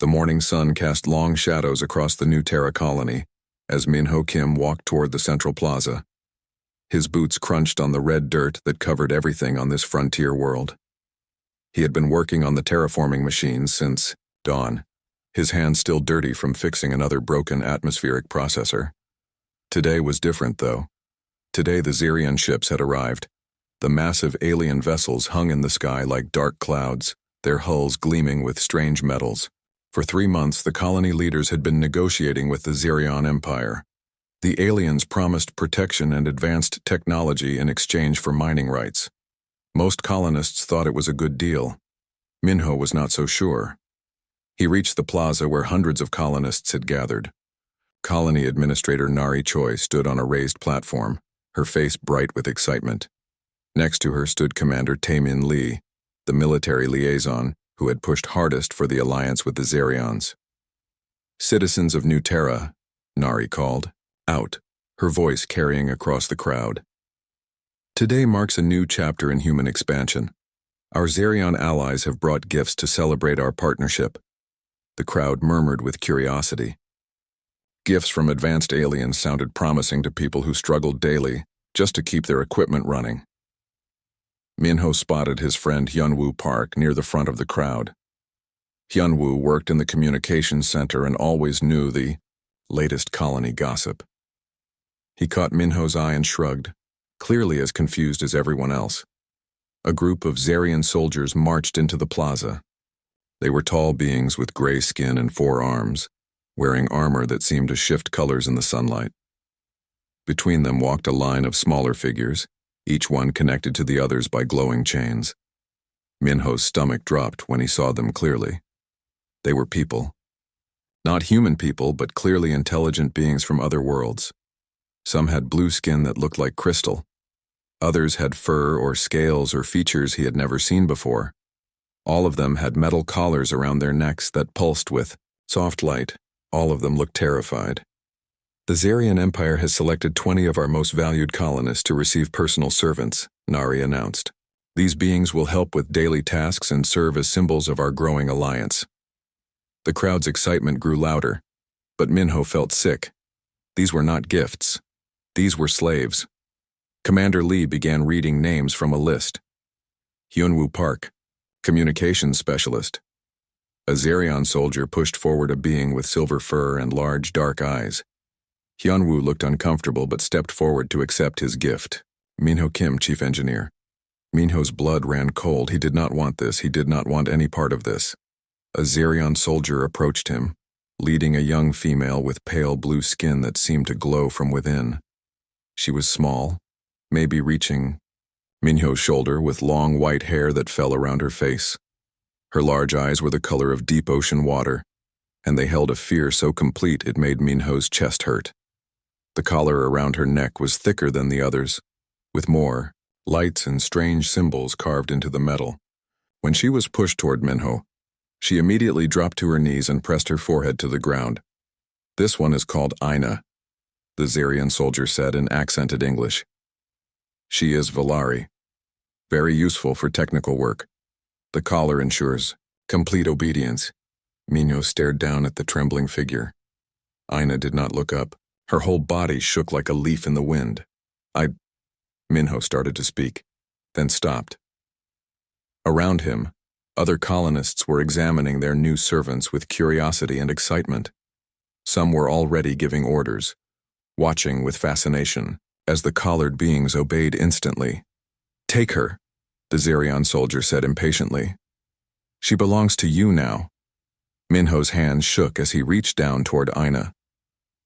The morning sun cast long shadows across the New Terra colony as Min-ho Kim walked toward the central plaza. His boots crunched on the red dirt that covered everything on this frontier world. He had been working on the terraforming machines since dawn, his hands still dirty from fixing another broken atmospheric processor. Today was different, though. Today the Xerion ships had arrived. The massive alien vessels hung in the sky like dark clouds, their hulls gleaming with strange metals. For 3 months, the colony leaders had been negotiating with the Xerion Empire. The aliens promised protection and advanced technology in exchange for mining rights. Most colonists thought it was a good deal. Min-ho was not so sure. He reached the plaza where hundreds of colonists had gathered. Colony Administrator Nari Choi stood on a raised platform, her face bright with excitement. Next to her stood Commander Tae-min Lee, the military liaison who had pushed hardest for the alliance with the Xerions. "Citizens of New Terra," Nari called, out, her voice carrying across the crowd. "Today marks a new chapter in human expansion. Our Xerion allies have brought gifts to celebrate our partnership." The crowd murmured with curiosity. Gifts from advanced aliens sounded promising to people who struggled daily just to keep their equipment running. Min-ho spotted his friend Hyunwoo Park near the front of the crowd. Hyunwoo worked in the communications center and always knew the latest colony gossip. He caught Min-ho's eye and shrugged, clearly as confused as everyone else. A group of Xerion soldiers marched into the plaza. They were tall beings with gray skin and 4 arms, wearing armor that seemed to shift colors in the sunlight. Between them walked a line of smaller figures, each one connected to the others by glowing chains. Min-ho's stomach dropped when he saw them clearly. They were people. Not human people, but clearly intelligent beings from other worlds. Some had blue skin that looked like crystal. Others had fur or scales or features he had never seen before. All of them had metal collars around their necks that pulsed with soft light. All of them looked terrified. "The Xerion Empire has selected 20 of our most valued colonists to receive personal servants," Nari announced. "These beings will help with daily tasks and serve as symbols of our growing alliance." The crowd's excitement grew louder, but Min-ho felt sick. These were not gifts. These were slaves. Commander Lee began reading names from a list. Hyunwoo Park, communications specialist. A Xerion soldier pushed forward a being with silver fur and large dark eyes. Hyunwoo looked uncomfortable but stepped forward to accept his gift. Min-ho Kim, chief engineer. Min-ho's blood ran cold. He did not want this. He did not want any part of this. A Xerion soldier approached him, leading a young female with pale blue skin that seemed to glow from within. She was small, maybe reaching Min-ho's shoulder, with long white hair that fell around her face. Her large eyes were the color of deep ocean water, and they held a fear so complete it made Min-ho's chest hurt. The collar around her neck was thicker than the others, with more lights and strange symbols carved into the metal. When she was pushed toward Min-ho, she immediately dropped to her knees and pressed her forehead to the ground. "This one is called Aina," the Xerion soldier said in accented English. "She is Valari. Very useful for technical work. The collar ensures complete obedience." Min-ho stared down at the trembling figure. Aina did not look up. Her whole body shook like a leaf in the wind. Min-ho started to speak, then stopped. Around him, other colonists were examining their new servants with curiosity and excitement. Some were already giving orders, watching with fascination as the collared beings obeyed instantly. "Take her," the Xerion soldier said impatiently. "She belongs to you now." Min-ho's hands shook as he reached down toward Aina.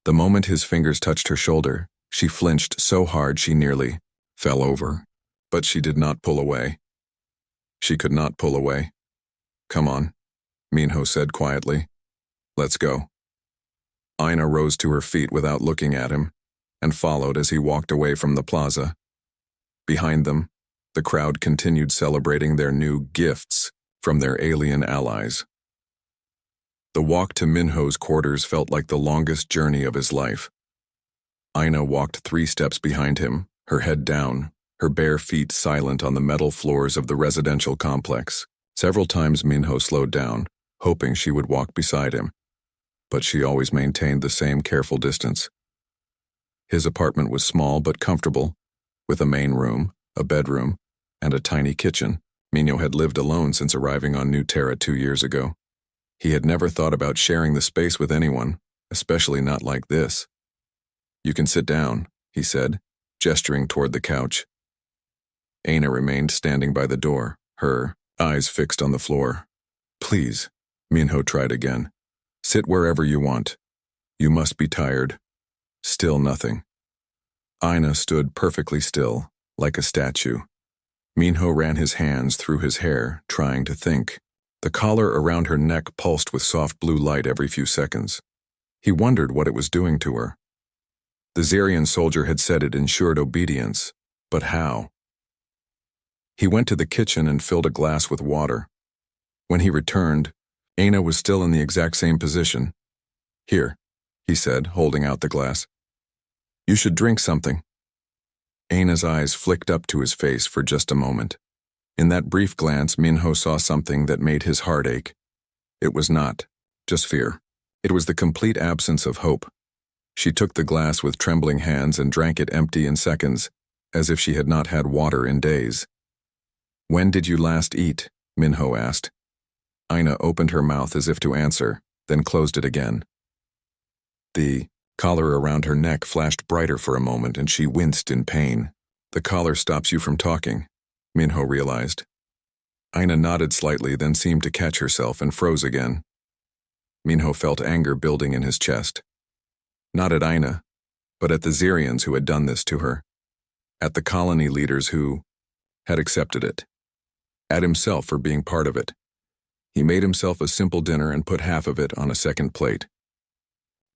The moment his fingers touched her shoulder, she flinched so hard she nearly fell over. But she did not pull away. She could not pull away. "Come on," Min-ho said quietly. "Let's go." Aina rose to her feet without looking at him, and followed as he walked away from the plaza. Behind them, the crowd continued celebrating their new gifts from their alien allies. The walk to Min-ho's quarters felt like the longest journey of his life. Aina walked 3 steps behind him, her head down, her bare feet silent on the metal floors of the residential complex. Several times Min-ho slowed down, hoping she would walk beside him, but she always maintained the same careful distance. His apartment was small but comfortable, with a main room, a bedroom, and a tiny kitchen. Minho had lived alone since arriving on New Terra 2 years ago. He had never thought about sharing the space with anyone, especially not like this. "You can sit down," he said, gesturing toward the couch. Aina remained standing by the door, her eyes fixed on the floor. "Please," Minho tried again. "Sit wherever you want. You must be tired." Still nothing. Aina stood perfectly still, like a statue. Minho ran his hands through his hair, trying to think. The collar around her neck pulsed with soft blue light every few seconds. He wondered what it was doing to her. The Zarian soldier had said it ensured obedience, but how? He went to the kitchen and filled a glass with water. When he returned, Aina was still in the exact same position. "Here," he said, holding out the glass. "You should drink something." Aina's eyes flicked up to his face for just a moment. In that brief glance, Minho saw something that made his heart ache. It was not just fear. It was the complete absence of hope. She took the glass with trembling hands and drank it empty in seconds, as if she had not had water in days. "When did you last eat?" Minho asked. Aina opened her mouth as if to answer, then closed it again. The collar around her neck flashed brighter for a moment and she winced in pain. "The collar stops you from talking," Minho realized. Aina nodded slightly, then seemed to catch herself and froze again. Minho felt anger building in his chest. Not at Aina, but at the Zarians who had done this to her. At the colony leaders who had accepted it. At himself for being part of it. He made himself a simple dinner and put half of it on a second plate.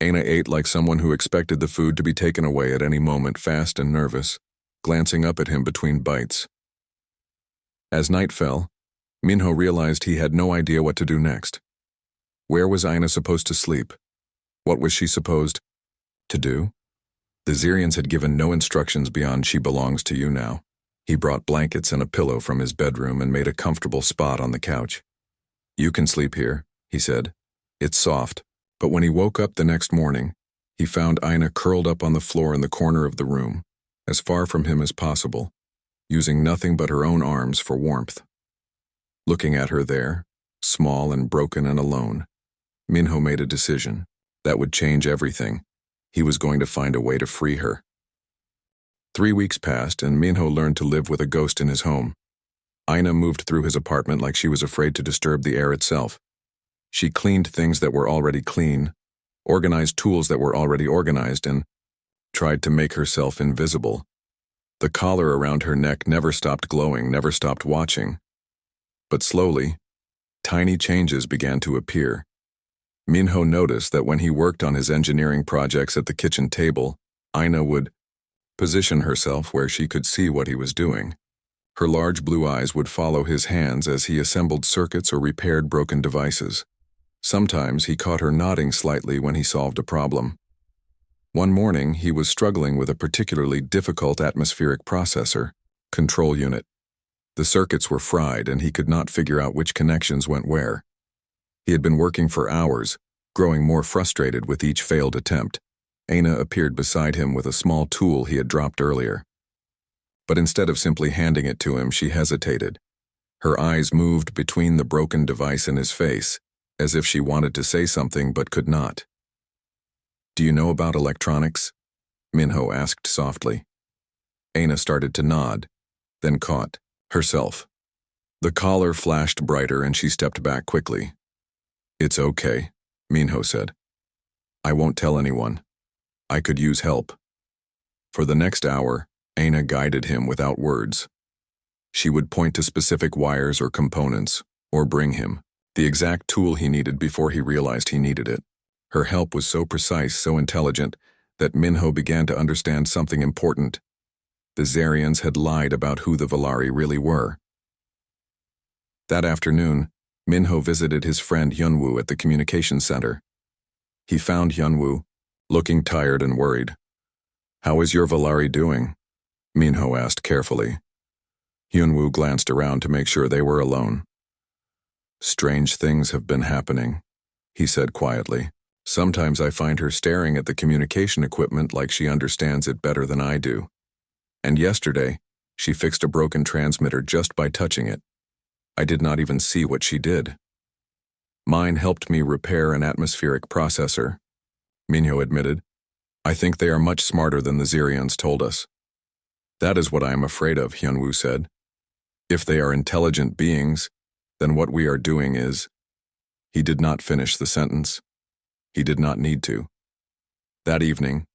Aina ate like someone who expected the food to be taken away at any moment, fast and nervous, glancing up at him between bites. As night fell, Minho realized he had no idea what to do next. Where was Aina supposed to sleep? What was she supposed to do? The Zarians had given no instructions beyond "she belongs to you now." He brought blankets and a pillow from his bedroom and made a comfortable spot on the couch. "You can sleep here," he said. "It's soft." But when he woke up the next morning, he found Aina curled up on the floor in the corner of the room, as far from him as possible, using nothing but her own arms for warmth. Looking at her there, small and broken and alone, Minho made a decision. That would change everything. He was going to find a way to free her. 3 weeks passed and Minho learned to live with a ghost in his home. Aina moved through his apartment like she was afraid to disturb the air itself. She cleaned things that were already clean, organized tools that were already organized, and tried to make herself invisible. The collar around her neck never stopped glowing, never stopped watching. But slowly, tiny changes began to appear. Minho noticed that when he worked on his engineering projects at the kitchen table, Aina would position herself where she could see what he was doing. Her large blue eyes would follow his hands as he assembled circuits or repaired broken devices. Sometimes he caught her nodding slightly when he solved a problem. One morning, he was struggling with a particularly difficult atmospheric processor control unit. The circuits were fried and he could not figure out which connections went where. He had been working for hours, growing more frustrated with each failed attempt. Aina appeared beside him with a small tool he had dropped earlier. But instead of simply handing it to him, she hesitated. Her eyes moved between the broken device and his face, as if she wanted to say something but could not. "Do you know about electronics?" Minho asked softly. Aina started to nod, then caught herself. The collar flashed brighter and she stepped back quickly. "It's okay," Minho said. "I won't tell anyone. I could use help." For the next hour, Aina guided him without words. She would point to specific wires or components, or bring him the exact tool he needed before he realized he needed it. Her help was so precise, so intelligent, that Minho began to understand something important. The Zarians had lied about who the Valari really were. That afternoon, Minho visited his friend Yunwoo at the communications center. He found Yunwoo, looking tired and worried. "How is your Valari doing?" Minho asked carefully. Yunwoo glanced around to make sure they were alone. Strange things have been happening, he said quietly. Sometimes I find her staring at the communication equipment like she understands it better than I do. And yesterday, she fixed a broken transmitter just by touching it. I did not even see what she did. Mine helped me repair an atmospheric processor, Minho admitted. I think they are much smarter than the Zirians told us. That is what I am afraid of, Hyunwoo said. If they are intelligent beings, then what we are doing is... He did not finish the sentence. He did not need to. That evening,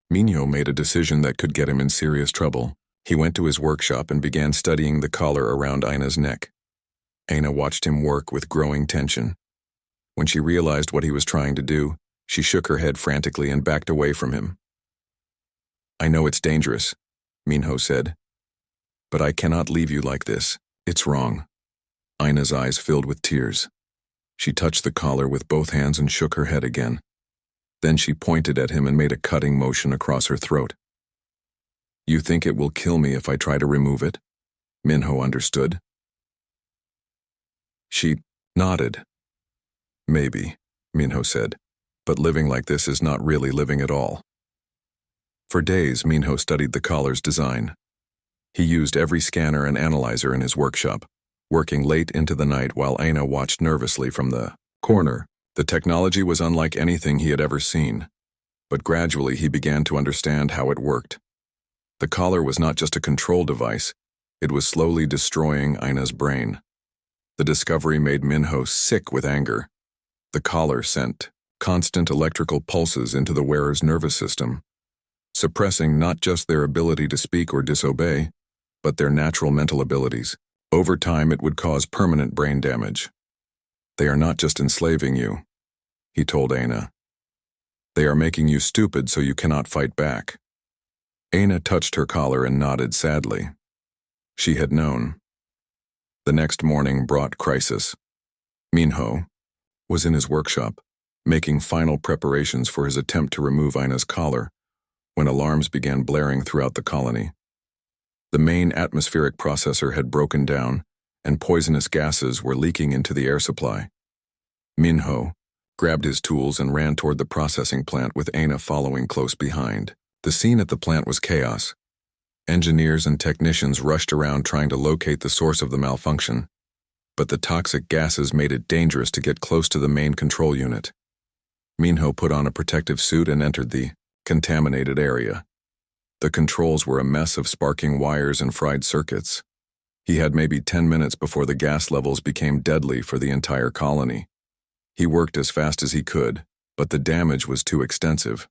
Minho made a decision that could get him in serious trouble. He went to his workshop and began studying the collar around Aina's neck. Aina watched him work with growing tension. When she realized what he was trying to do, she shook her head frantically and backed away from him. I know it's dangerous, Minho said. But I cannot leave you like this. It's wrong. Aina's eyes filled with tears. She touched the collar with both hands and shook her head again. Then she pointed at him and made a cutting motion across her throat. You think it will kill me if I try to remove it? Minho understood. She nodded. Maybe, Minho said, but living like this is not really living at all. For days, Minho studied the collar's design. He used every scanner and analyzer in his workshop, working late into the night while Aina watched nervously from the corner. The technology was unlike anything he had ever seen, but gradually he began to understand how it worked. The collar was not just a control device, it was slowly destroying Aina's brain. The discovery made Minho sick with anger. The collar sent constant electrical pulses into the wearer's nervous system, suppressing not just their ability to speak or disobey, but their natural mental abilities. Over time, it would cause permanent brain damage. They are not just enslaving you, he told Aina. They are making you stupid so you cannot fight back. Aina touched her collar and nodded sadly. She had known. The next morning brought crisis. Minho was in his workshop, making final preparations for his attempt to remove Aina's collar, when alarms began blaring throughout the colony. The main atmospheric processor had broken down, and poisonous gases were leaking into the air supply. Minho grabbed his tools and ran toward the processing plant with Aina following close behind. The scene at the plant was chaos. Engineers and technicians rushed around trying to locate the source of the malfunction, but the toxic gases made it dangerous to get close to the main control unit. Minho put on a protective suit and entered the contaminated area. The controls were a mess of sparking wires and fried circuits. He had maybe 10 minutes before the gas levels became deadly for the entire colony. He worked as fast as he could, but the damage was too extensive.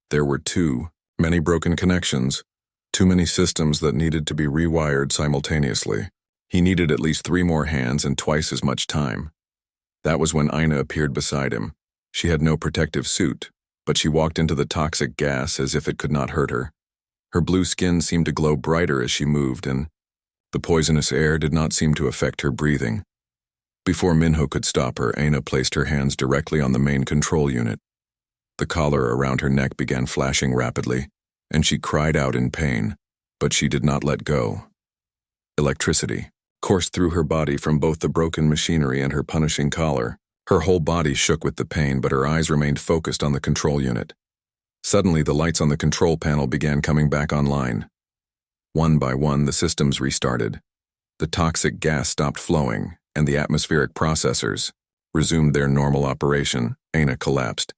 There were too many broken connections, too many systems that needed to be rewired simultaneously. He needed at least 3 more hands and twice as much time. That was when Aina appeared beside him. She had no protective suit, but she walked into the toxic gas as if it could not hurt her. Her blue skin seemed to glow brighter as she moved, and the poisonous air did not seem to affect her breathing. Before Minho could stop her, Aina placed her hands directly on the main control unit. The collar around her neck began flashing rapidly, and she cried out in pain, but she did not let go. Electricity coursed through her body from both the broken machinery and her punishing collar. Her whole body shook with the pain, but her eyes remained focused on the control unit. Suddenly, the lights on the control panel began coming back online. One by one, the systems restarted. The toxic gas stopped flowing, and the atmospheric processors resumed their normal operation. Aina collapsed.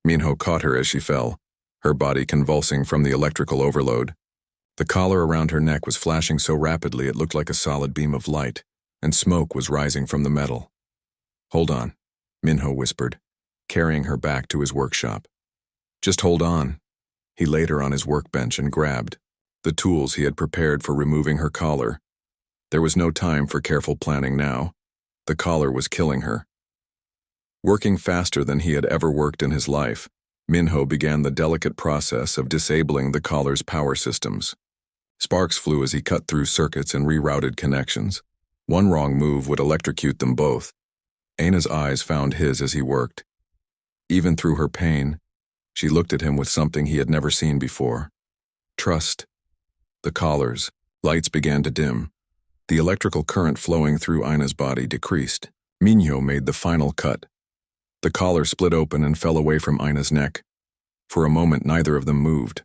Minho caught her as she fell, her body convulsing from the electrical overload. The collar around her neck was flashing so rapidly it looked like a solid beam of light, and smoke was rising from the metal. Hold on, Minho whispered, carrying her back to his workshop. Just hold on. He laid her on his workbench and grabbed the tools he had prepared for removing her collar. There was no time for careful planning now. The collar was killing her. Working faster than he had ever worked in his life, Minho began the delicate process of disabling the collar's power systems. Sparks flew as he cut through circuits and rerouted connections. One wrong move would electrocute them both. Aina's eyes found his as he worked. Even through her pain, she looked at him with something he had never seen before. Trust. The collar's lights began to dim. The electrical current flowing through Aina's body decreased. Minho made the final cut. The collar split open and fell away from Ina's neck. For a moment, neither of them moved.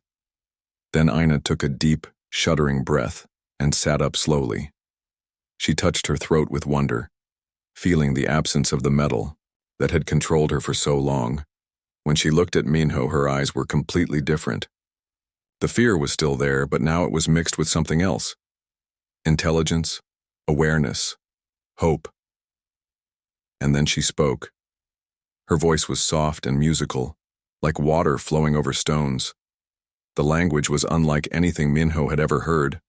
Then Ina took a deep, shuddering breath and sat up slowly. She touched her throat with wonder, feeling the absence of the metal that had controlled her for so long. When she looked at Minho, her eyes were completely different. The fear was still there, but now it was mixed with something else. Intelligence, awareness, hope. And then she spoke. Her voice was soft and musical, like water flowing over stones. The language was unlike anything Minho had ever heard,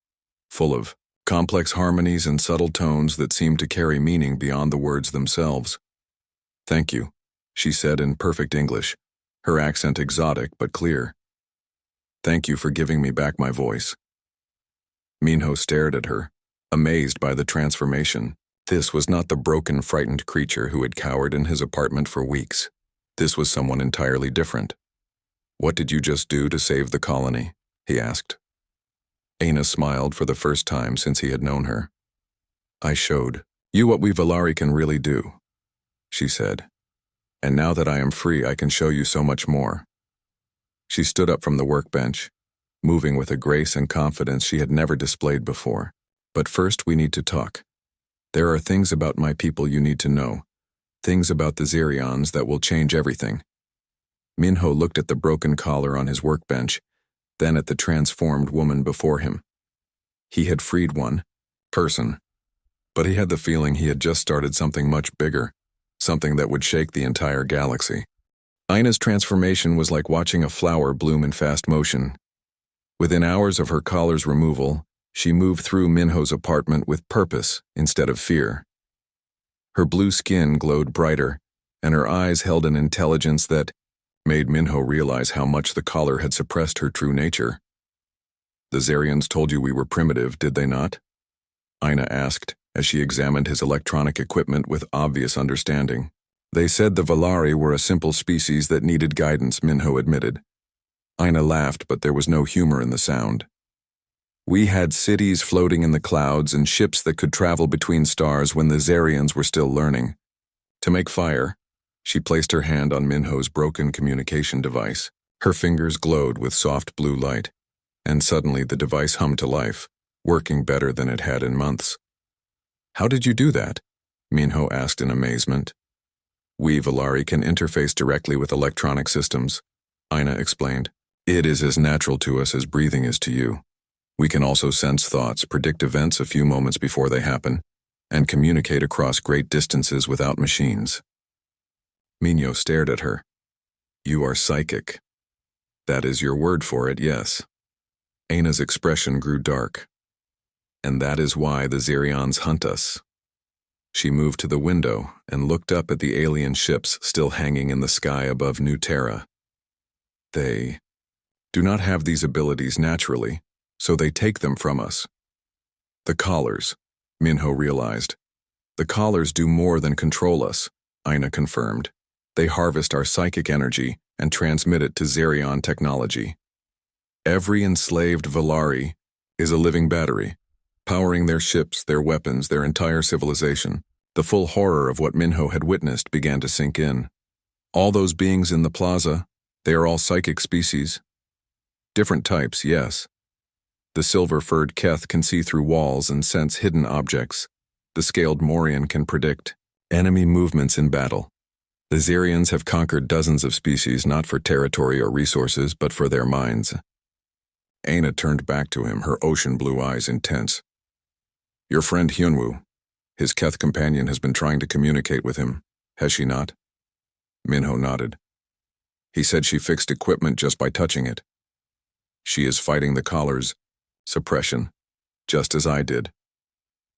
full of complex harmonies and subtle tones that seemed to carry meaning beyond the words themselves. "Thank you," she said in perfect English, her accent exotic but clear. "Thank you for giving me back my voice." Minho stared at her, amazed by the transformation. This was not the broken, frightened creature who had cowered in his apartment for weeks. This was someone entirely different. "What did you just do to save the colony?" he asked. Aina smiled for the first time since he had known her. "I showed you what we Valari can really do," she said. "And now that I am free, I can show you so much more." She stood up from the workbench, moving with a grace and confidence she had never displayed before. "But first we need to talk. There are things about my people you need to know, things about the Zerions that will change everything." Minho looked at the broken collar on his workbench, then at the transformed woman before him. He had freed one person, but he had the feeling he had just started something much bigger, something that would shake the entire galaxy. Ina's transformation was like watching a flower bloom in fast motion. Within hours of her collar's removal, she moved through Minho's apartment with purpose instead of fear. Her blue skin glowed brighter, and her eyes held an intelligence that made Minho realize how much the collar had suppressed her true nature. "The Zerions told you we were primitive, did they not?" Ina asked, as she examined his electronic equipment with obvious understanding. "They said the Valari were a simple species that needed guidance," Minho admitted. Ina laughed, but there was no humor in the sound. "We had cities floating in the clouds and ships that could travel between stars when the Zerions were still learning. To make fire," she placed her hand on Minho's broken communication device. Her fingers glowed with soft blue light, and suddenly the device hummed to life, working better than it had in months. "How did you do that?" Minho asked in amazement. "We Valari can interface directly with electronic systems," Ina explained. "It is as natural to us as breathing is to you. We can also sense thoughts, predict events a few moments before they happen, and communicate across great distances without machines." Minho stared at her. "You are psychic." "That is your word for it, yes." Ina's expression grew dark. "And that is why the Zerions hunt us." She moved to the window and looked up at the alien ships still hanging in the sky above New Terra. "They do not have these abilities naturally, so they take them from us." "The collars," Minho realized. "The collars do more than control us," Ina confirmed. "They harvest our psychic energy and transmit it to Zerion technology. Every enslaved Valari is a living battery, powering their ships, their weapons, their entire civilization." The full horror of what Minho had witnessed began to sink in. "All those beings in the plaza, they are all psychic species." "Different types, yes. The silver-furred Keth can see through walls and sense hidden objects. The scaled Morian can predict enemy movements in battle. The Zerions have conquered dozens of species not for territory or resources, but for their minds." Aina turned back to him, her ocean blue eyes intense. "Your friend Hyunwoo, his Keth companion, has been trying to communicate with him, has she not?" Minho nodded. "He said she fixed equipment just by touching it. She is fighting the collars suppression, just as I did.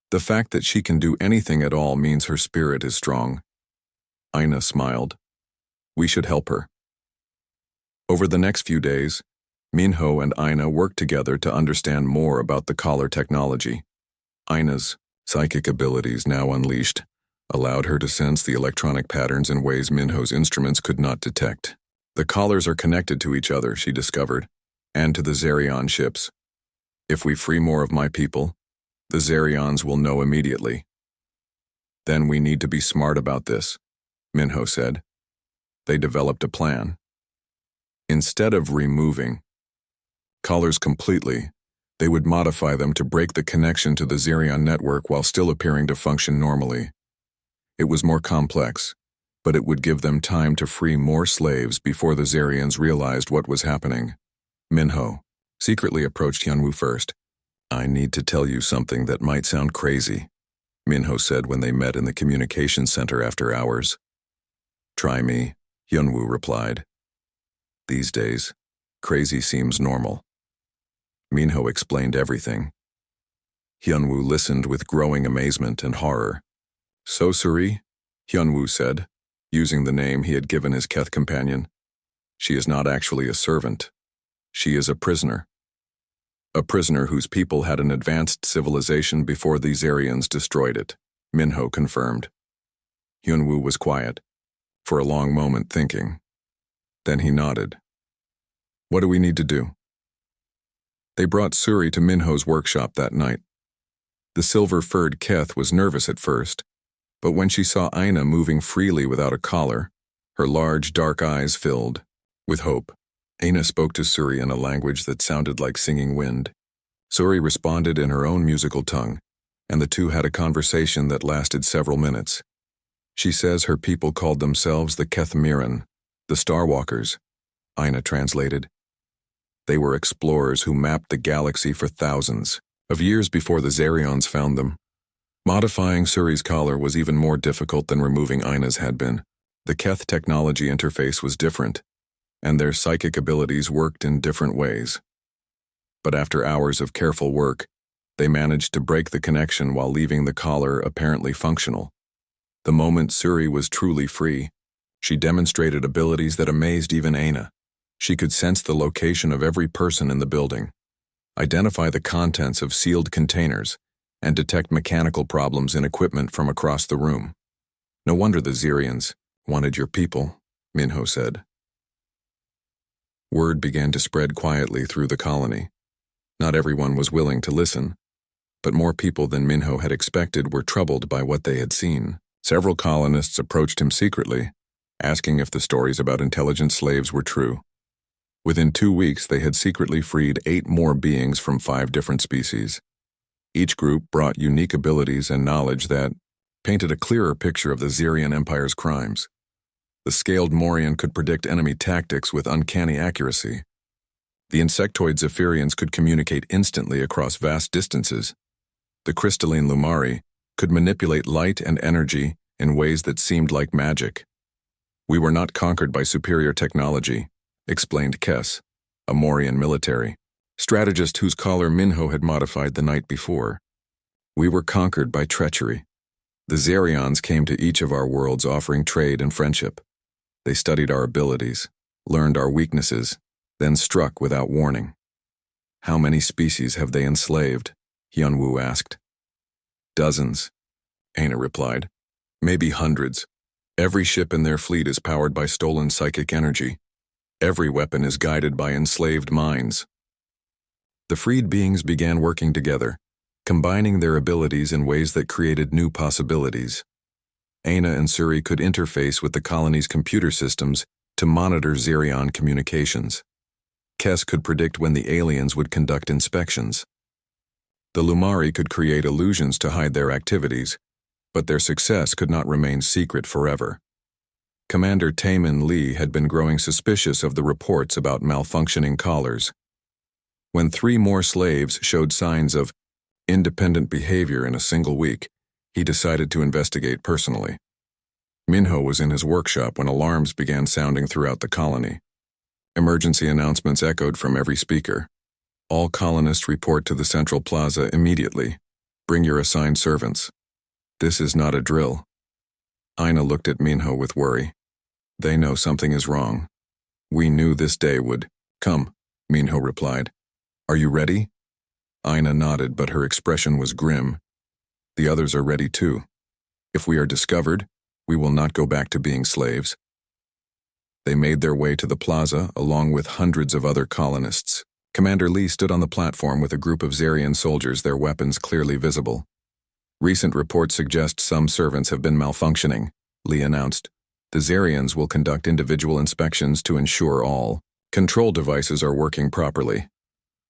The fact that she can do anything at all means her spirit is strong." Ina smiled. "We should help her." Over the next few days, Minho and Ina worked together to understand more about the collar technology. Ina's psychic abilities, now unleashed, allowed her to sense the electronic patterns in ways Minho's instruments could not detect. The collars are connected to each other, she discovered, and to the Zerion ships. If we free more of my people, the Zerions will know immediately. Then we need to be smart about this, Minho said. They developed a plan. Instead of removing collars completely, they would modify them to break the connection to the Xerion network while still appearing to function normally. It was more complex, but it would give them time to free more slaves before the Xerions realized what was happening. Minho secretly approached Hyunwoo first. I need to tell you something that might sound crazy, Minho said when they met in the communications center after hours. Try me, Hyunwoo replied. These days, crazy seems normal. Minho explained everything. Hyunwoo listened with growing amazement and horror. So Suri, Hyunwoo said, using the name he had given his Keth companion. She is not actually a servant. She is a prisoner. A prisoner whose people had an advanced civilization before the Xerions destroyed it, Minho confirmed. Hyunwoo was quiet, for a long moment thinking. Then he nodded. What do we need to do? They brought Suri to Minho's workshop that night. The silver-furred Keth was nervous at first, but when she saw Aina moving freely without a collar, her large, dark eyes filled with hope. Aina spoke to Suri in a language that sounded like singing wind. Suri responded in her own musical tongue, and the two had a conversation that lasted several minutes. She says her people called themselves the Keth Miran, the Starwalkers, Aina translated. They were explorers who mapped the galaxy for thousands of years before the Xerions found them. Modifying Suri's collar was even more difficult than removing Aina's had been. The Keth technology interface was different, and their psychic abilities worked in different ways. But after hours of careful work, they managed to break the connection while leaving the collar apparently functional. The moment Suri was truly free, she demonstrated abilities that amazed even Aina. She could sense the location of every person in the building, identify the contents of sealed containers, and detect mechanical problems in equipment from across the room. No wonder the Xerions wanted your people, Minho said. Word began to spread quietly through the colony. Not everyone was willing to listen, but more people than Minho had expected were troubled by what they had seen. Several colonists approached him secretly, asking if the stories about intelligent slaves were true. Within 2 weeks, they had secretly freed 8 more beings from 5 different species. Each group brought unique abilities and knowledge that painted a clearer picture of the Xerion Empire's crimes. The scaled Morian could predict enemy tactics with uncanny accuracy. The insectoid Zephyrians could communicate instantly across vast distances. The crystalline Lumari could manipulate light and energy in ways that seemed like magic. We were not conquered by superior technology, explained Kess, a Morian military strategist whose collar Minho had modified the night before. We were conquered by treachery. The Xerions came to each of our worlds offering trade and friendship. They studied our abilities, learned our weaknesses, then struck without warning. How many species have they enslaved? Hyunwoo asked. Dozens, Aina replied. Maybe hundreds. Every ship in their fleet is powered by stolen psychic energy. Every weapon is guided by enslaved minds. The freed beings began working together, combining their abilities in ways that created new possibilities. Aina and Suri could interface with the colony's computer systems to monitor Xerion communications. Kess could predict when the aliens would conduct inspections. The Lumari could create illusions to hide their activities, but their success could not remain secret forever. Commander Taemin Lee had been growing suspicious of the reports about malfunctioning collars. When 3 more slaves showed signs of independent behavior in a single week, he decided to investigate personally. Minho was in his workshop when alarms began sounding throughout the colony. Emergency announcements echoed from every speaker. All colonists report to the central plaza immediately. Bring your assigned servants. This is not a drill. Aina looked at Minho with worry. They know something is wrong. We knew this day would come, Minho replied. Are you ready? Aina nodded, but her expression was grim. The others are ready too. If we are discovered, we will not go back to being slaves. They made their way to the plaza along with hundreds of other colonists. Commander Lee stood on the platform with a group of Xerion soldiers, their weapons clearly visible. Recent reports suggest some servants have been malfunctioning, Lee announced. The Zarians will conduct individual inspections to ensure all control devices are working properly.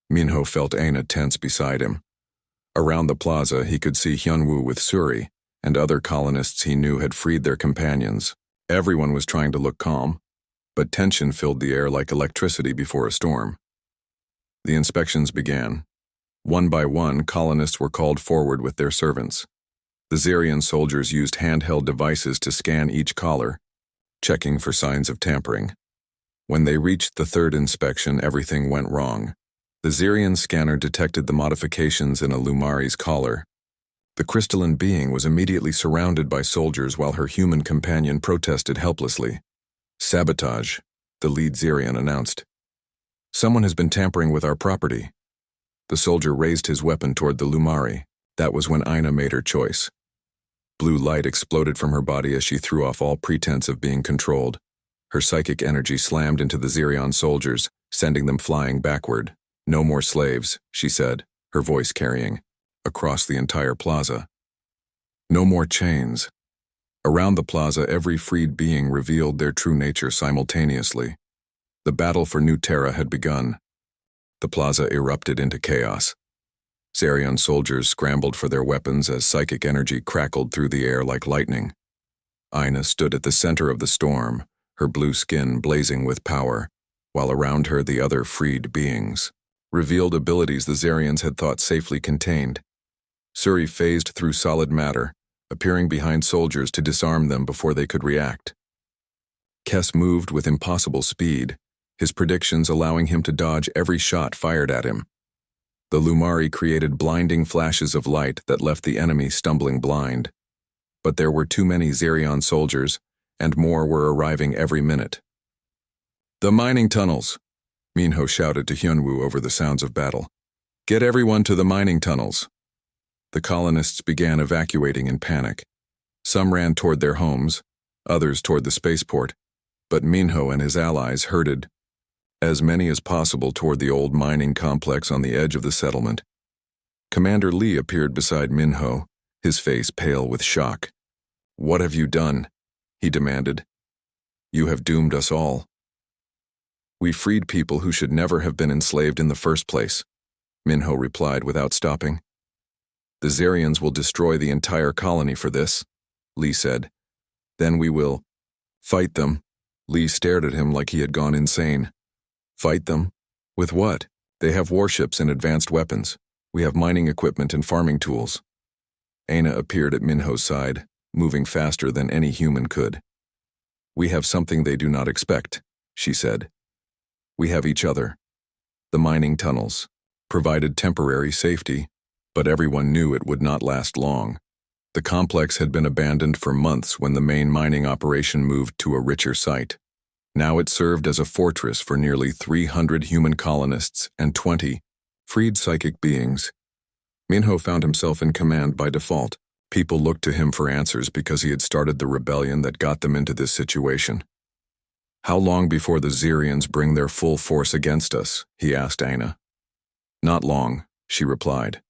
Minho felt Aina tense beside him. Around the plaza, he could see Hyunwoo with Suri, and other colonists he knew had freed their companions. Everyone was trying to look calm, but tension filled the air like electricity before a storm. The inspections began. One by one, colonists were called forward with their servants. The Zarian soldiers used handheld devices to scan each collar, checking for signs of tampering. When they reached the third inspection, everything went wrong. The Zarian scanner detected the modifications in a Lumari's collar. The crystalline being was immediately surrounded by soldiers while her human companion protested helplessly. "Sabotage," the lead Zarian announced. "Someone has been tampering with our property." The soldier raised his weapon toward the Lumari. That was when Aina made her choice. Blue light exploded from her body as she threw off all pretense of being controlled. Her psychic energy slammed into the Zarian soldiers, sending them flying backward. "No more slaves," she said, her voice carrying across the entire plaza. "No more chains." Around the plaza, every freed being revealed their true nature simultaneously. The battle for New Terra had begun. The plaza erupted into chaos. Zarian soldiers scrambled for their weapons as psychic energy crackled through the air like lightning. Aina stood at the center of the storm, her blue skin blazing with power, while around her the other freed beings revealed abilities the Zarians had thought safely contained. Suri phased through solid matter, appearing behind soldiers to disarm them before they could react. Kes moved with impossible speed, his predictions allowing him to dodge every shot fired at him. The Lumari created blinding flashes of light that left the enemy stumbling blind. But there were too many Zarian soldiers, and more were arriving every minute. "The mining tunnels!" Minho shouted to Hyunwoo over the sounds of battle. "Get everyone to the mining tunnels." The colonists began evacuating in panic. Some ran toward their homes, others toward the spaceport, but Minho and his allies herded as many as possible toward the old mining complex on the edge of the settlement. Commander Lee appeared beside Minho, his face pale with shock. "What have you done?" he demanded. "You have doomed us all." "We freed people who should never have been enslaved in the first place," Minho replied without stopping. "The Zarians will destroy the entire colony for this," Lee said. "Then we will fight them." Lee stared at him like he had gone insane. "Fight them? With what? They have warships and advanced weapons. We have mining equipment and farming tools." Aina appeared at Minho's side, moving faster than any human could. "We have something they do not expect," she said. "We have each other." The mining tunnels provided temporary safety, but everyone knew it would not last long. The complex had been abandoned for months when the main mining operation moved to a richer site. Now it served as a fortress for nearly 300 human colonists and 20 freed psychic beings. Minho found himself in command by default. People looked to him for answers because he had started the rebellion that got them into this situation. "How long before the Zarians bring their full force against us?" he asked Aina. "Not long," she replied.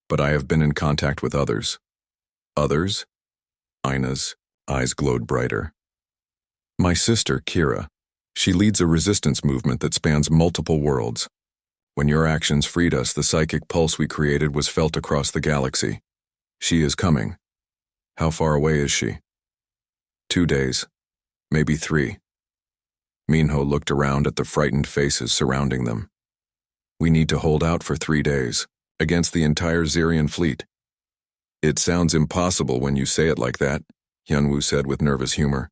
"But I have been in contact with others." "Others?" Aina's eyes glowed brighter. "My sister, Kira. She leads a resistance movement that spans multiple worlds. When your actions freed us, the psychic pulse we created was felt across the galaxy. She is coming." "How far away is she?" 2 days. Maybe 3. Minho looked around at the frightened faces surrounding them. "We need to hold out for 3 days, against the entire Zarian fleet." "It sounds impossible when you say it like that," Hyunwoo said with nervous humor.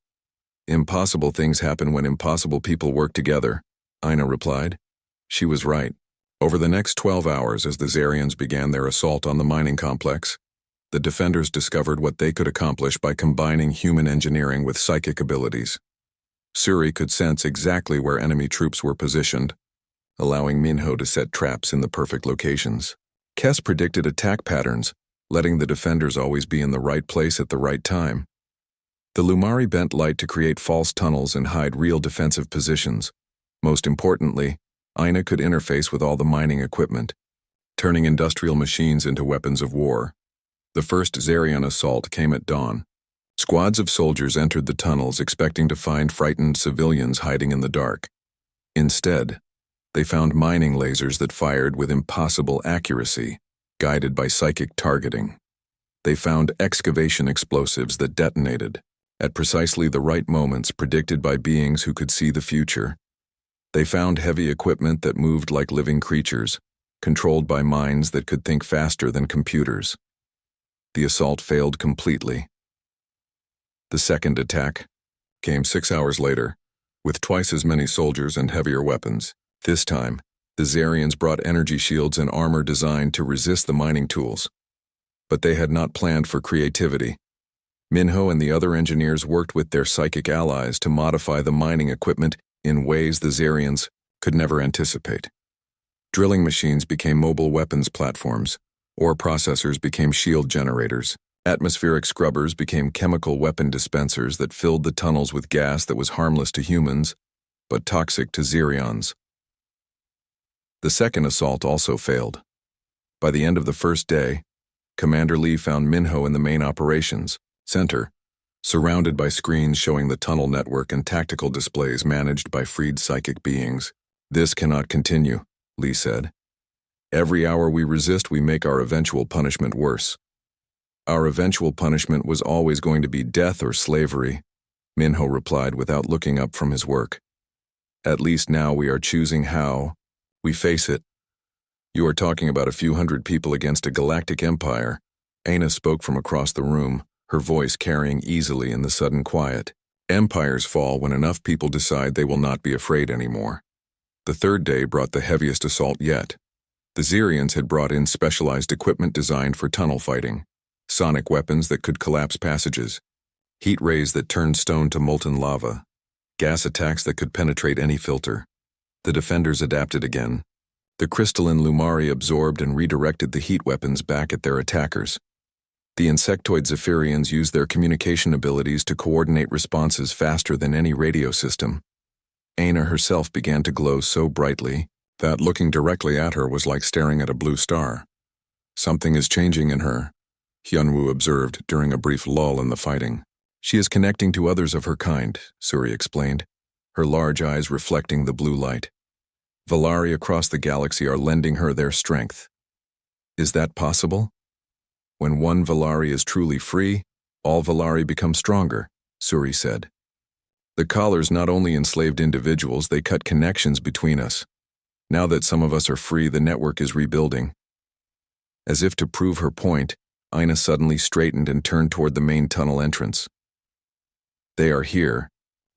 "Impossible things happen when impossible people work together," Aina replied. She was right. Over the next 12 hours, as the Zarians began their assault on the mining complex, the defenders discovered what they could accomplish by combining human engineering with psychic abilities. Suri could sense exactly where enemy troops were positioned, allowing Minho to set traps in the perfect locations. Kes predicted attack patterns, letting the defenders always be in the right place at the right time. The Lumari bent light to create false tunnels and hide real defensive positions. Most importantly, Aina could interface with all the mining equipment, turning industrial machines into weapons of war. The first Zarian assault came at dawn. Squads of soldiers entered the tunnels expecting to find frightened civilians hiding in the dark. Instead, they found mining lasers that fired with impossible accuracy, guided by psychic targeting. They found excavation explosives that detonated at precisely the right moments predicted by beings who could see the future. They found heavy equipment that moved like living creatures, controlled by minds that could think faster than computers. The assault failed completely. The second attack came 6 hours later, with twice as many soldiers and heavier weapons. This time, the Zarians brought energy shields and armor designed to resist the mining tools. But they had not planned for creativity. Minho and the other engineers worked with their psychic allies to modify the mining equipment in ways the Zarians could never anticipate. Drilling machines became mobile weapons platforms, ore processors became shield generators, atmospheric scrubbers became chemical weapon dispensers that filled the tunnels with gas that was harmless to humans, but toxic to Zarians. The second assault also failed. By the end of the first day, Commander Lee found Minho in the main operations center, surrounded by screens showing the tunnel network and tactical displays managed by freed psychic beings. "This cannot continue," Lee said. "Every hour we resist, we make our eventual punishment worse." "Our eventual punishment was always going to be death or slavery," Minho replied without looking up from his work. "At least now we are choosing how we face it." "You are talking about a few hundred people against a galactic empire," Aina spoke from across the room, her voice carrying easily in the sudden quiet. "Empires fall when enough people decide they will not be afraid anymore." The third day brought the heaviest assault yet. The Zarians had brought in specialized equipment designed for tunnel fighting, sonic weapons that could collapse passages, heat rays that turned stone to molten lava, gas attacks that could penetrate any filter. The defenders adapted again. The crystalline Lumari absorbed and redirected the heat weapons back at their attackers. The insectoid Zephyrians used their communication abilities to coordinate responses faster than any radio system. Aina herself began to glow so brightly that looking directly at her was like staring at a blue star. "Something is changing in her," Hyunwoo observed during a brief lull in the fighting. "She is connecting to others of her kind," Suri explained, her large eyes reflecting the blue light. "Valari across the galaxy are lending her their strength." "Is that possible? When one Valari is truly free, all Valari become stronger," Suri said. "The collars not only enslaved individuals, they cut connections between us. Now that some of us are free, the network is rebuilding." As if to prove her point, Aina suddenly straightened and turned toward the main tunnel entrance. "They are here,"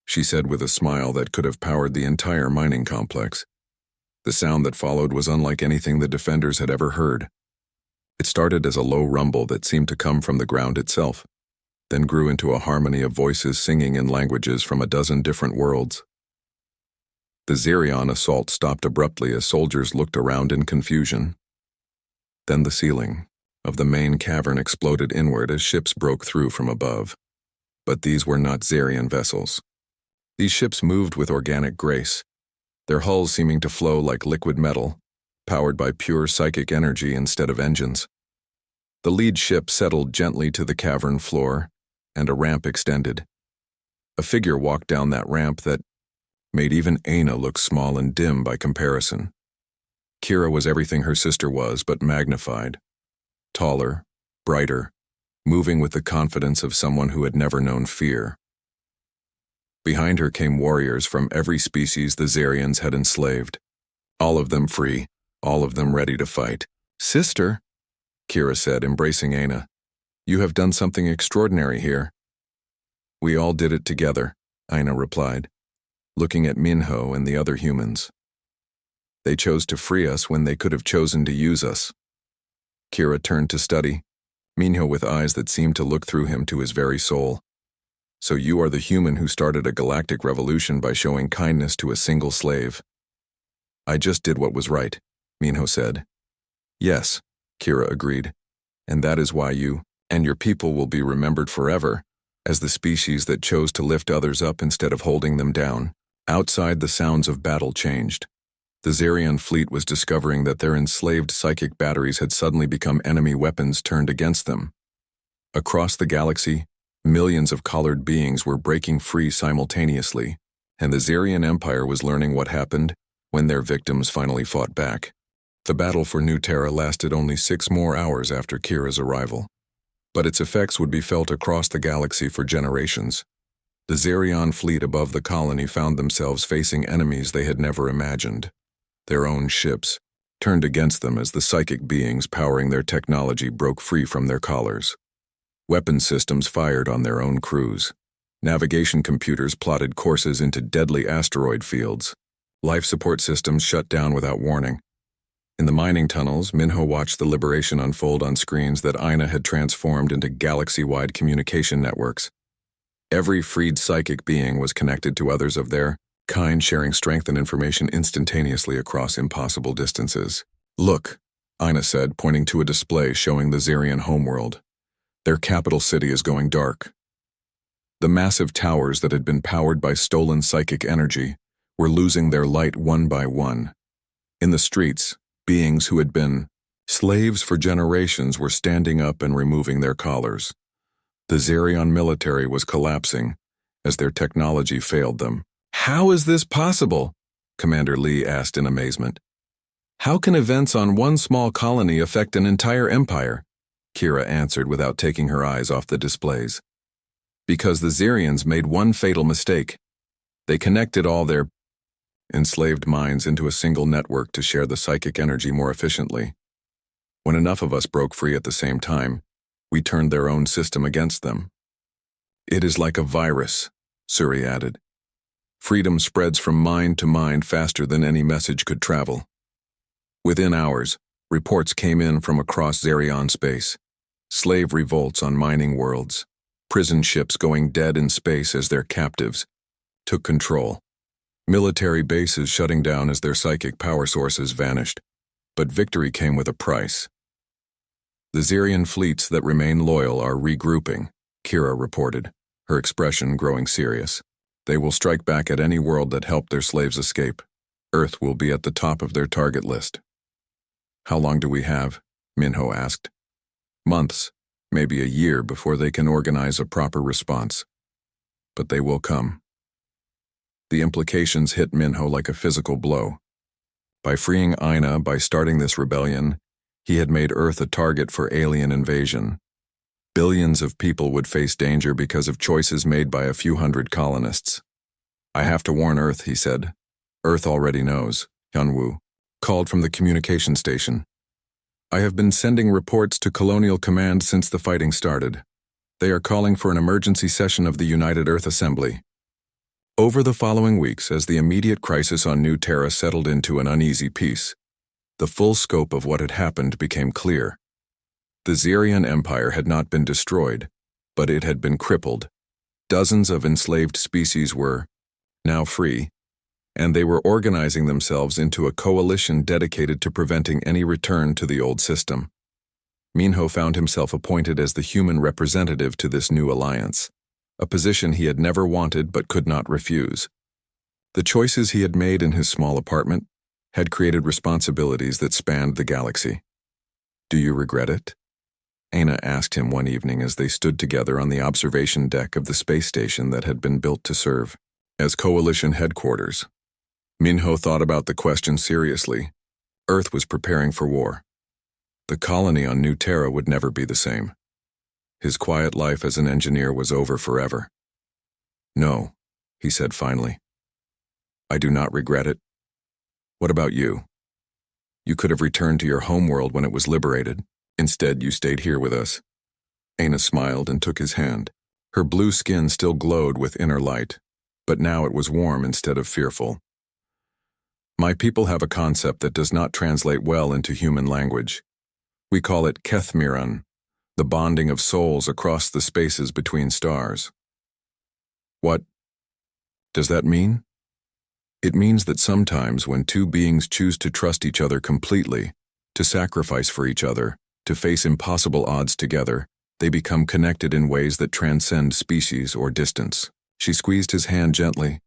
she said with a smile that could have powered the entire mining complex. The sound that followed was unlike anything the defenders had ever heard. It started as a low rumble that seemed to come from the ground itself, then grew into a harmony of voices singing in languages from a dozen different worlds. The Zarian assault stopped abruptly as soldiers looked around in confusion. Then the ceiling of the main cavern exploded inward as ships broke through from above. But these were not Zarian vessels. These ships moved with organic grace, their hulls seeming to flow like liquid metal, powered by pure psychic energy instead of engines. The lead ship settled gently to the cavern floor, and a ramp extended. A figure walked down that ramp that made even Aina look small and dim by comparison. Kira was everything her sister was, but magnified. Taller, brighter, moving with the confidence of someone who had never known fear. Behind her came warriors from every species the Zarians had enslaved. All of them free, all of them ready to fight. "Sister," Kira said, embracing Aina, "you have done something extraordinary here." "We all did it together," Aina replied, looking at Minho and the other humans. "They chose to free us when they could have chosen to use us." Kira turned to study, Minho with eyes that seemed to look through him to his very soul. "So you are the human who started a galactic revolution by showing kindness to a single slave." "I just did what was right," Minho said. "Yes," Kira agreed, "and that is why you and your people will be remembered forever as the species that chose to lift others up instead of holding them down." Outside, the sounds of battle changed. The Zarian fleet was discovering that their enslaved psychic batteries had suddenly become enemy weapons turned against them. Across the galaxy, millions of collared beings were breaking free simultaneously, and the Zerian Empire was learning what happened when their victims finally fought back. The battle for New Terra lasted only 6 more hours after Kira's arrival, but its effects would be felt across the galaxy for generations. The Zerion fleet above the colony found themselves facing enemies they had never imagined. Their own ships turned against them as the psychic beings powering their technology broke free from their collars. Weapon systems fired on their own crews. Navigation computers plotted courses into deadly asteroid fields. Life support systems shut down without warning. In the mining tunnels, Minho watched the liberation unfold on screens that Aina had transformed into galaxy-wide communication networks. Every freed psychic being was connected to others of their kind, sharing strength and information instantaneously across impossible distances. "Look," Aina said, pointing to a display showing the Zerian homeworld. "Their capital city is going dark." The massive towers that had been powered by stolen psychic energy were losing their light one by one. In the streets, beings who had been slaves for generations were standing up and removing their collars. The Zerion military was collapsing as their technology failed them. "How is this possible?" Commander Lee asked in amazement. "How can events on one small colony affect an entire empire?" Kira answered without taking her eyes off the displays. "Because the Zerians made one fatal mistake. They connected all their enslaved minds into a single network to share the psychic energy more efficiently. When enough of us broke free at the same time, we turned their own system against them." "It is like a virus," Suri added. "Freedom spreads from mind to mind faster than any message could travel." Within hours, reports came in from across Zerion space. Slave revolts on mining worlds, prison ships going dead in space as their captives took control, military bases shutting down as their psychic power sources vanished. But victory came with a price. "The Zerian fleets that remain loyal are regrouping," Kira reported, her expression growing serious. "They will strike back at any world that helped their slaves escape. Earth will be at the top of their target list." "How long do we have?" Minho asked. "Months, maybe a year before they can organize a proper response. But they will come." The implications hit Minho like a physical blow. By freeing Aina, by starting this rebellion, he had made Earth a target for alien invasion. Billions of people would face danger because of choices made by a few hundred colonists. "I have to warn Earth," he said. "Earth already knows," Hyunwoo called from the communication station. "I have been sending reports to Colonial Command since the fighting started. They are calling for an emergency session of the United Earth Assembly." Over the following weeks, as the immediate crisis on New Terra settled into an uneasy peace, the full scope of what had happened became clear. The Zerian Empire had not been destroyed, but it had been crippled. Dozens of enslaved species were now free, and they were organizing themselves into a coalition dedicated to preventing any return to the old system. Minho found himself appointed as the human representative to this new alliance, a position he had never wanted but could not refuse. The choices he had made in his small apartment had created responsibilities that spanned the galaxy. "Do you regret it?" Aina asked him one evening as they stood together on the observation deck of the space station that had been built to serve as coalition headquarters. Minho thought about the question seriously. Earth was preparing for war. The colony on New Terra would never be the same. His quiet life as an engineer was over forever. "No," he said finally. "I do not regret it. What about you? You could have returned to your homeworld when it was liberated. Instead, you stayed here with us." Aina smiled and took his hand. Her blue skin still glowed with inner light, but now it was warm instead of fearful. "My people have a concept that does not translate well into human language. We call it Kethmiran, the bonding of souls across the spaces between stars." "What does that mean?" "It means that sometimes when two beings choose to trust each other completely, to sacrifice for each other, to face impossible odds together, they become connected in ways that transcend species or distance." She squeezed his hand gently.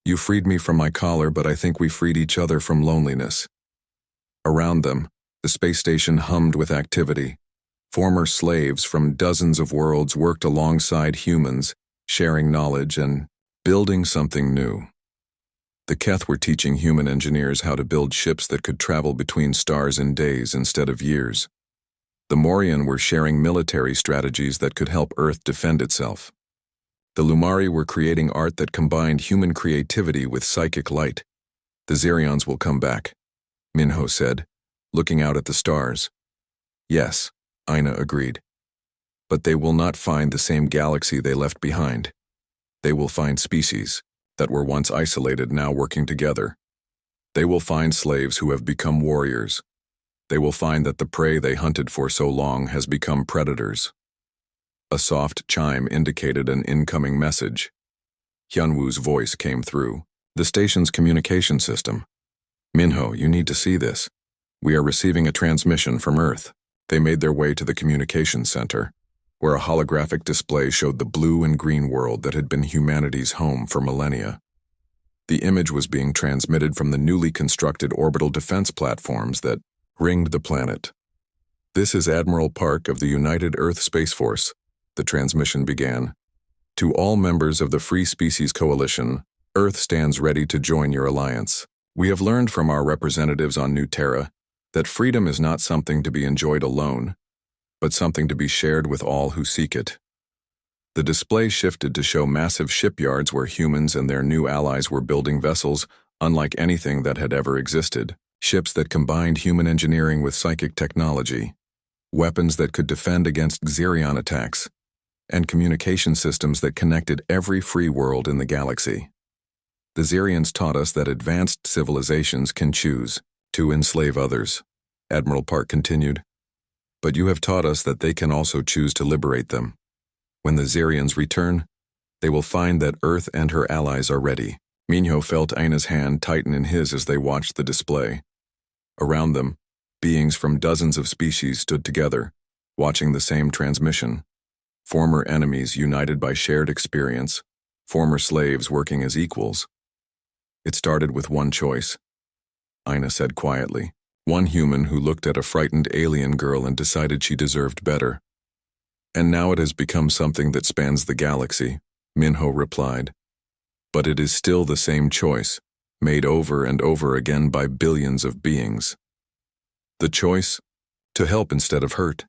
"You freed me from my collar, but I think we freed each other from loneliness." Around them, the space station hummed with activity. Former slaves from dozens of worlds worked alongside humans, sharing knowledge and building something new. The Keth were teaching human engineers how to build ships that could travel between stars in days instead of years. The Morian were sharing military strategies that could help Earth defend itself. The Lumari were creating art that combined human creativity with psychic light. The Zerions will come back, Minho said, looking out at the stars. Yes, Aina agreed. But they will not find the same galaxy they left behind. They will find species that were once isolated now working together. They will find slaves who have become warriors. They will find that the prey they hunted for so long has become predators. A soft chime indicated an incoming message. Hyunwoo's voice came through. The station's communication system. Minho, you need to see this. We are receiving a transmission from Earth. They made their way to the communications center, where a holographic display showed the blue and green world that had been humanity's home for millennia. The image was being transmitted from the newly constructed orbital defense platforms that ringed the planet. This is Admiral Park of the United Earth Space Force, the transmission began. To all members of the Free Species Coalition, Earth stands ready to join your alliance. We have learned from our representatives on New Terra that freedom is not something to be enjoyed alone, but something to be shared with all who seek it. The display shifted to show massive shipyards where humans and their new allies were building vessels unlike anything that had ever existed, ships that combined human engineering with psychic technology, weapons that could defend against Xerion attacks, and communication systems that connected every free world in the galaxy. The Xerions taught us that advanced civilizations can choose to enslave others, Admiral Park continued. But you have taught us that they can also choose to liberate them. When the Xerions return, they will find that Earth and her allies are ready. Minho felt Aina's hand tighten in his as they watched the display. Around them, beings from dozens of species stood together, watching the same transmission. Former enemies united by shared experience, former slaves working as equals. It started with one choice, Aina said quietly. One human who looked at a frightened alien girl and decided she deserved better. And now it has become something that spans the galaxy, Minho replied. But it is still the same choice, made over and over again by billions of beings. The choice, to help instead of hurt,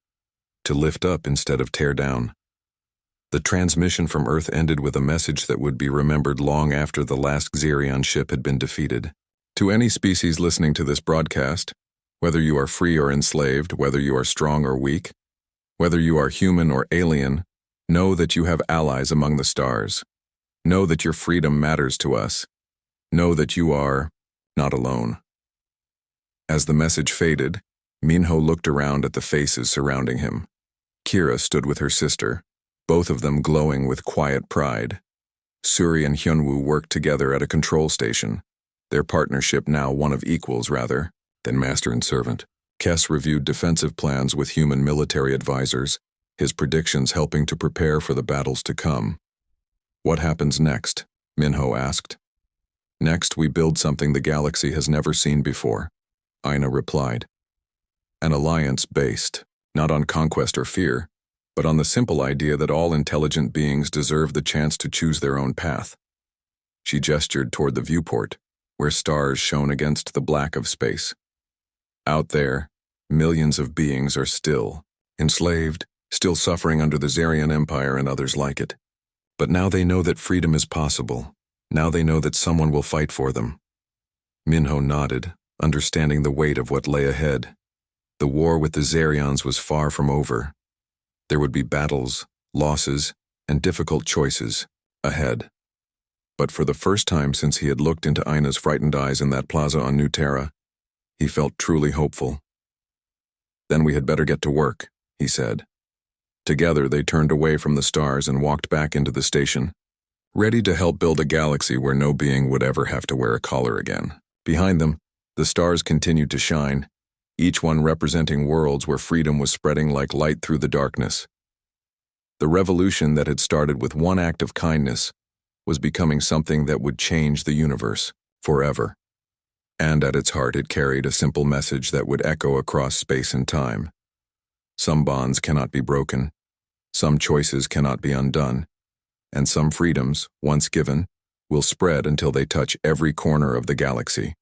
to lift up instead of tear down. The transmission from Earth ended with a message that would be remembered long after the last Xerion ship had been defeated. To any species listening to this broadcast, whether you are free or enslaved, whether you are strong or weak, whether you are human or alien, know that you have allies among the stars. Know that your freedom matters to us. Know that you are not alone. As the message faded, Minho looked around at the faces surrounding him. Kira stood with her sister, both of them glowing with quiet pride. Suri and Hyunwoo worked together at a control station, their partnership now one of equals rather than master and servant. Kes reviewed defensive plans with human military advisors, his predictions helping to prepare for the battles to come. What happens next? Minho asked. Next, we build something the galaxy has never seen before, Aina replied. An alliance based, not on conquest or fear, but on the simple idea that all intelligent beings deserve the chance to choose their own path. She gestured toward the viewport, where stars shone against the black of space. Out there, millions of beings are still enslaved, still suffering under the Xerion Empire and others like it. But now they know that freedom is possible. Now they know that someone will fight for them. Minho nodded, understanding the weight of what lay ahead. The war with the Xerions was far from over. There would be battles, losses, and difficult choices ahead. But for the first time since he had looked into Aina's frightened eyes in that plaza on New Terra, he felt truly hopeful. Then we had better get to work, he said. Together they turned away from the stars and walked back into the station, ready to help build a galaxy where no being would ever have to wear a collar again. Behind them, the stars continued to shine, each one representing worlds where freedom was spreading like light through the darkness. The revolution that had started with one act of kindness was becoming something that would change the universe forever. And at its heart it carried a simple message that would echo across space and time. Some bonds cannot be broken, some choices cannot be undone, and some freedoms, once given, will spread until they touch every corner of the galaxy.